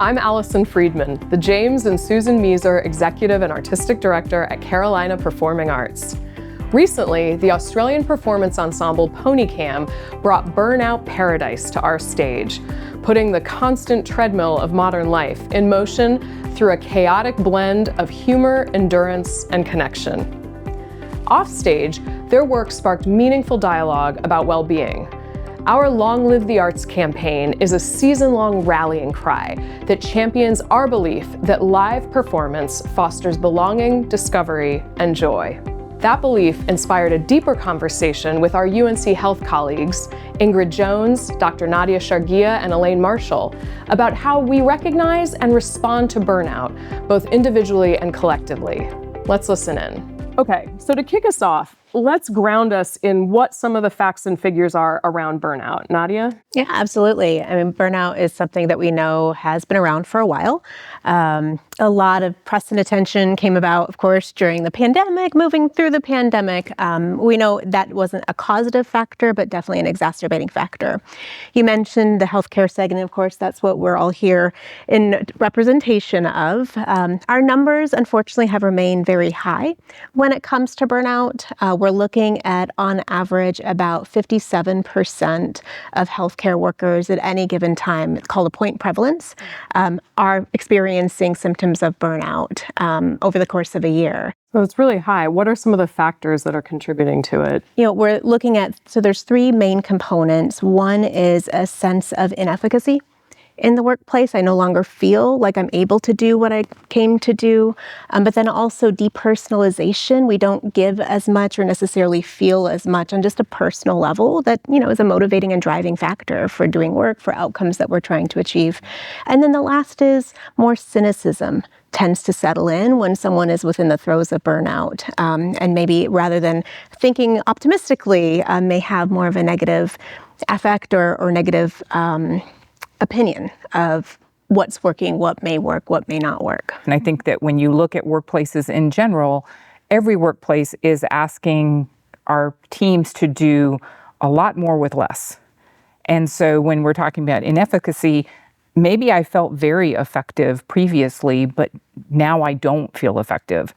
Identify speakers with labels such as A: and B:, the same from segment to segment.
A: I'm Alison Friedman, the James and Susan Moeser Executive and Artistic Director at Carolina Performing Arts. Recently, the Australian performance ensemble Ponycam brought Burnout Paradise to our stage, putting the constant treadmill of modern life in motion through a chaotic blend of humor, endurance, and connection. Offstage, their work sparked meaningful dialogue about well-being. Our Long Live the Arts campaign is a season-long rallying cry that champions our belief that live performance fosters belonging, discovery, and joy. That belief inspired a deeper conversation with our UNC Health colleagues, Ingrid Jones, Dr. Nadia Charguia, and Elaine Marshall, about how we recognize and respond to burnout, both individually and collectively. Let's listen in. Okay, so to kick us off, let's ground us in what some of the facts and figures are around burnout. Nadia?
B: Yeah, absolutely. I mean, burnout is something that we know has been around for a while. A lot of press and attention came about, of course, during the pandemic, moving through the pandemic. We know that wasn't a causative factor, but definitely an exacerbating factor. You mentioned the healthcare segment, of course, that's what we're all here in representation of. Our numbers, unfortunately, have remained very high. When it comes to burnout, we're looking at, on average, about 57% of healthcare workers at any given time, it's called a point prevalence, are experiencing symptoms of burnout over the course of a year.
A: So it's really high. What are some of the factors that are contributing to it?
B: We're looking at, so there's three main components. One is a sense of inefficacy in the workplace. I no longer feel like I'm able to do what I came to do. But then also depersonalization. We don't give as much or necessarily feel as much on just a personal level that, is a motivating and driving factor for doing work, for outcomes that we're trying to achieve. And then the last is more cynicism tends to settle in when someone is within the throes of burnout. And maybe rather than thinking optimistically, may have more of a negative affect or negative opinion of what's working, what may work, what may not work.
C: And I think that when you look at workplaces in general, every workplace is asking our teams to do a lot more with less. And so when we're talking about inefficacy, maybe I felt very effective previously, but now I don't feel effective.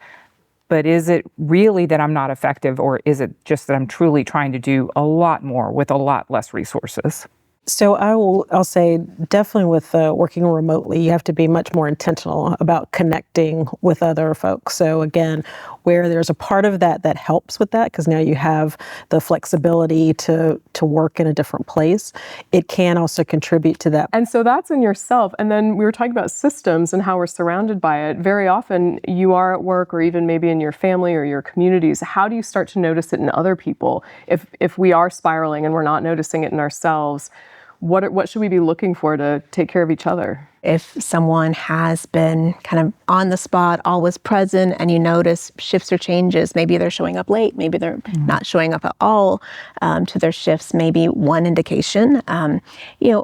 C: But is it really that I'm not effective, or is it just that I'm truly trying to do a lot more with a lot less resources?
D: So I'll say definitely with working remotely, you have to be much more intentional about connecting with other folks. So again, where there's a part of that helps with that, because now you have the flexibility to work in a different place, it can also contribute to that.
A: And so that's in yourself. And then we were talking about systems and how we're surrounded by it. Very often you are at work, or even maybe in your family or your communities. How do you start to notice it in other people? If we are spiraling and we're not noticing it in ourselves, what should we be looking for to take care of each other?
B: If someone has been kind of on the spot, always present, and you notice shifts or changes, maybe they're showing up late, maybe they're not showing up at all to their shifts, maybe one indication.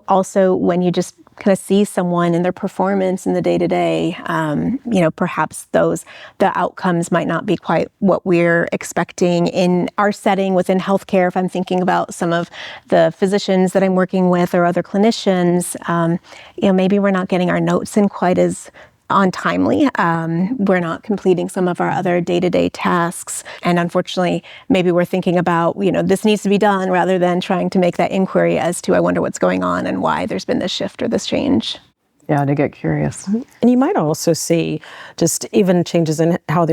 B: Also when you just kind of see someone in their performance in the day-to-day, perhaps the outcomes might not be quite what we're expecting in our setting within healthcare. If I'm thinking about some of the physicians that I'm working with or other clinicians, maybe we're not getting our notes in quite as on timely. We're not completing some of our other day-to-day tasks. And unfortunately, maybe we're thinking about, this needs to be done, rather than trying to make that inquiry as to, I wonder what's going on and why there's been this shift or this change.
A: Yeah, to get curious.
D: And you might also see just even changes in how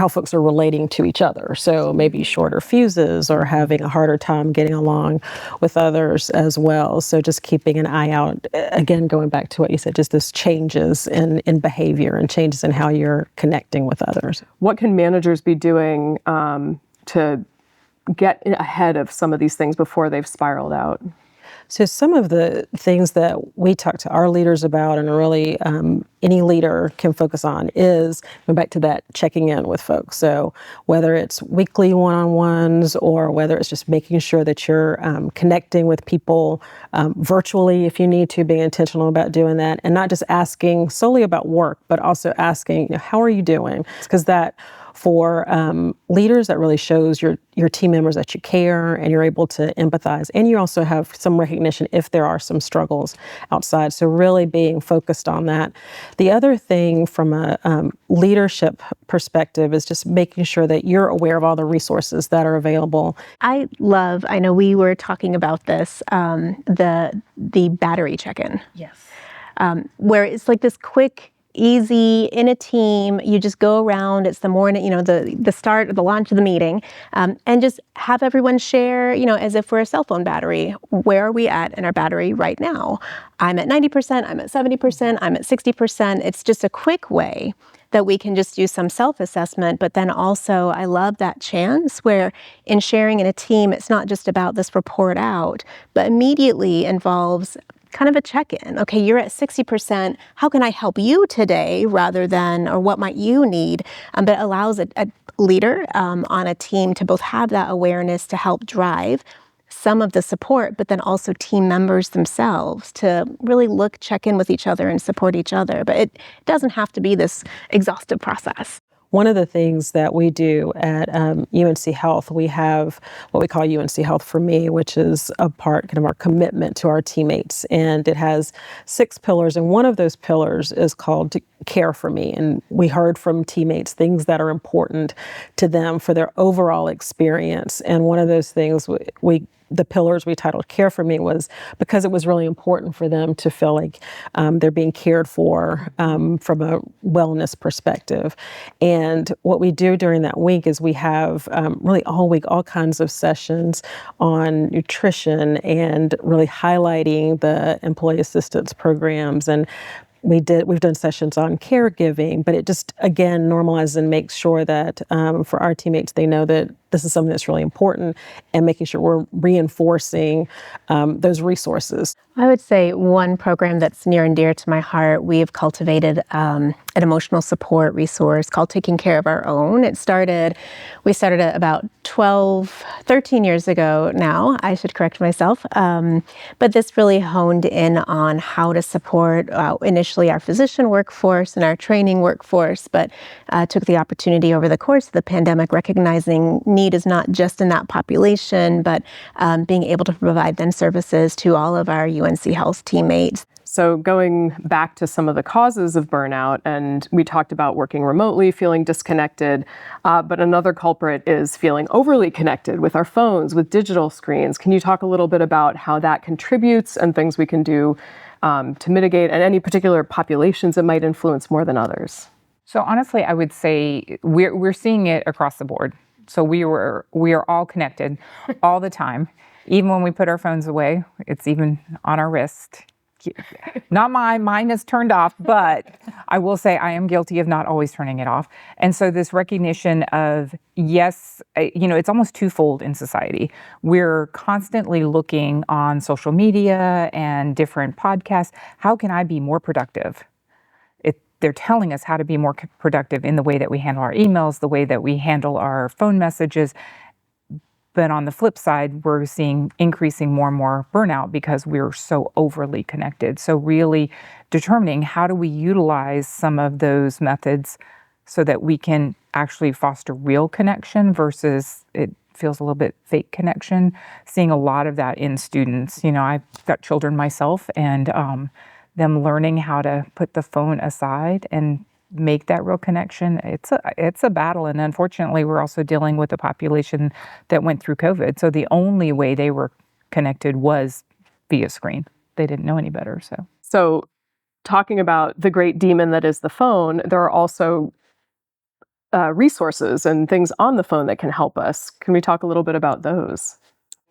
D: folks are relating to each other. So maybe shorter fuses, or having a harder time getting along with others as well. So just keeping an eye out, again, going back to what you said, just those changes in behavior and changes in how you're connecting with others.
A: What can managers be doing to get ahead of some of these things before they've spiraled out?
D: So some of the things that we talk to our leaders about, and really any leader can focus on, is going back to that checking in with folks. So whether it's weekly one-on-ones, or whether it's just making sure that you're connecting with people virtually if you need to, being intentional about doing that, and not just asking solely about work, but also asking, how are you doing? Because that for leaders, that really shows your team members that you care and you're able to empathize. And you also have some recognition if there are some struggles outside. So really being focused on that. The other thing from a leadership perspective is just making sure that you're aware of all the resources that are available.
B: I know we were talking about this, the battery check-in.
A: Yes.
B: Where it's like this quick, easy, in a team, you just go around, it's the morning, the start, the launch of the meeting, and just have everyone share, as if we're a cell phone battery, where are we at in our battery right now? I'm at 90%, I'm at 70%, I'm at 60%. It's just a quick way that we can just do some self-assessment, but then also I love that chance where in sharing in a team, it's not just about this report out, but immediately involves kind of a check-in. Okay, you're at 60%. How can I help you today rather than, or what might you need? But it allows a leader on a team to both have that awareness to help drive some of the support, but then also team members themselves to really check in with each other and support each other. But it doesn't have to be this exhaustive process.
D: One of the things that we do at UNC Health, we have what we call UNC Health for Me, which is a part kind of our commitment to our teammates. And it has 6 pillars. And one of those pillars is called Care for Me. And we heard from teammates things that are important to them for their overall experience. And one of those things the pillars we titled Care for Me was because it was really important for them to feel like they're being cared for from a wellness perspective. And what we do during that week is we have really all week all kinds of sessions on nutrition and really highlighting the employee assistance programs. And we've done sessions on caregiving, but it just, again, normalizes and makes sure that for our teammates, they know that this is something that's really important and making sure we're reinforcing those resources.
B: I would say one program that's near and dear to my heart, we have cultivated an emotional support resource called Taking Care of Our Own. We started it about 13 years ago now, I should correct myself. But this really honed in on how to support initially our physician workforce and our training workforce, but took the opportunity over the course of the pandemic, recognizing need is not just in that population, but being able to provide then services to all of our UNC Health teammates.
A: So going back to some of the causes of burnout, and we talked about working remotely, feeling disconnected, but another culprit is feeling overly connected with our phones, with digital screens. Can you talk a little bit about how that contributes and things we can do to mitigate, and any particular populations it might influence more than others?
C: So honestly, I would say we're seeing it across the board. So we are all connected all the time. Even when we put our phones away, it's even on our wrist. Not mine is turned off, but I will say I am guilty of not always turning it off. And so this recognition of, yes, it's almost twofold in society. We're constantly looking on social media and different podcasts. How can I be more productive? They're telling us how to be more productive in the way that we handle our emails, the way that we handle our phone messages. But on the flip side, we're seeing increasing more and more burnout because we're so overly connected. So really determining how do we utilize some of those methods so that we can actually foster real connection versus it feels a little bit fake connection. Seeing a lot of that in students. I've got children myself, and them learning how to put the phone aside and make that real connection. It's a battle. And unfortunately, we're also dealing with a population that went through COVID. So the only way they were connected was via screen. They didn't know any better.
A: So talking about the great demon that is the phone, there are also resources and things on the phone that can help us. Can we talk a little bit about those?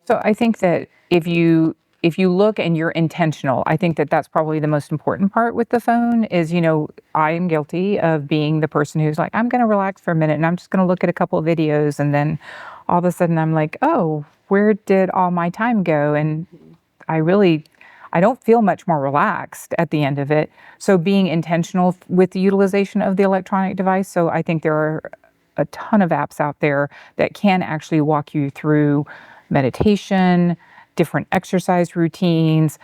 C: So I think that if you look and you're intentional, I think that that's probably the most important part with the phone is, I am guilty of being the person who's like, I'm going to relax for a minute and I'm just going to look at a couple of videos. And then all of a sudden I'm like, oh, where did all my time go? And I don't feel much more relaxed at the end of it. So being intentional with the utilization of the electronic device. So I think there are a ton of apps out there that can actually walk you through meditation, different exercise routines,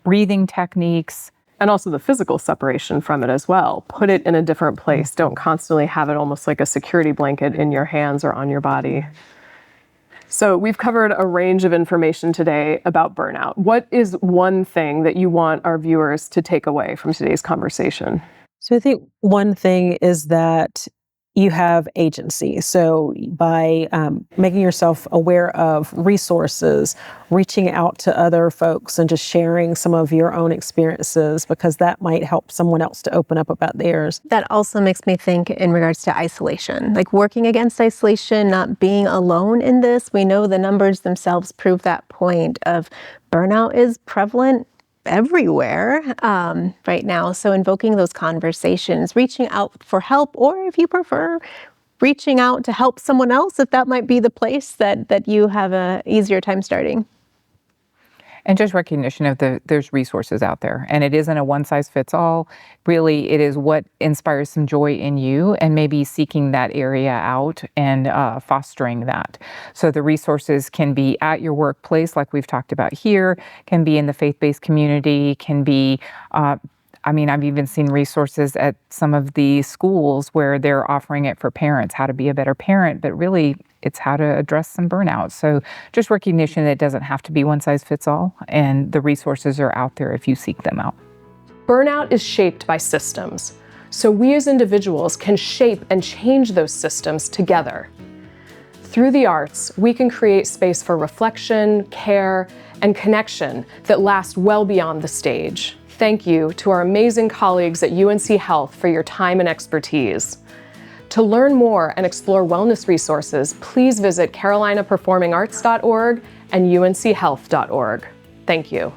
C: breathing techniques.
A: And also the physical separation from it as well. Put it in a different place. Don't constantly have it almost like a security blanket in your hands or on your body. So we've covered a range of information today about burnout. What is one thing that you want our viewers to take away from today's conversation?
D: So I think one thing is that you have agency. So by making yourself aware of resources, reaching out to other folks and just sharing some of your own experiences, because that might help someone else to open up about theirs.
B: That also makes me think in regards to isolation, like working against isolation, not being alone in this. We know the numbers themselves prove that point of burnout is prevalent everywhere right now. So invoking those conversations, reaching out for help, or if you prefer, reaching out to help someone else, if that might be the place that you have a easier time starting.
C: And just recognition of there's resources out there, and it isn't a one size fits all. Really, it is what inspires some joy in you, and maybe seeking that area out and fostering that. So the resources can be at your workplace, like we've talked about here, can be in the faith-based community, can be I've even seen resources at some of the schools where they're offering it for parents, how to be a better parent, but really it's how to address some burnout. So just recognition that it doesn't have to be one size fits all, and the resources are out there if you seek them out.
A: Burnout is shaped by systems. So we as individuals can shape and change those systems together. Through the arts, we can create space for reflection, care, and connection that last well beyond the stage. Thank you to our amazing colleagues at UNC Health for your time and expertise. To learn more and explore wellness resources, please visit carolinaperformingarts.org and unchealth.org. Thank you.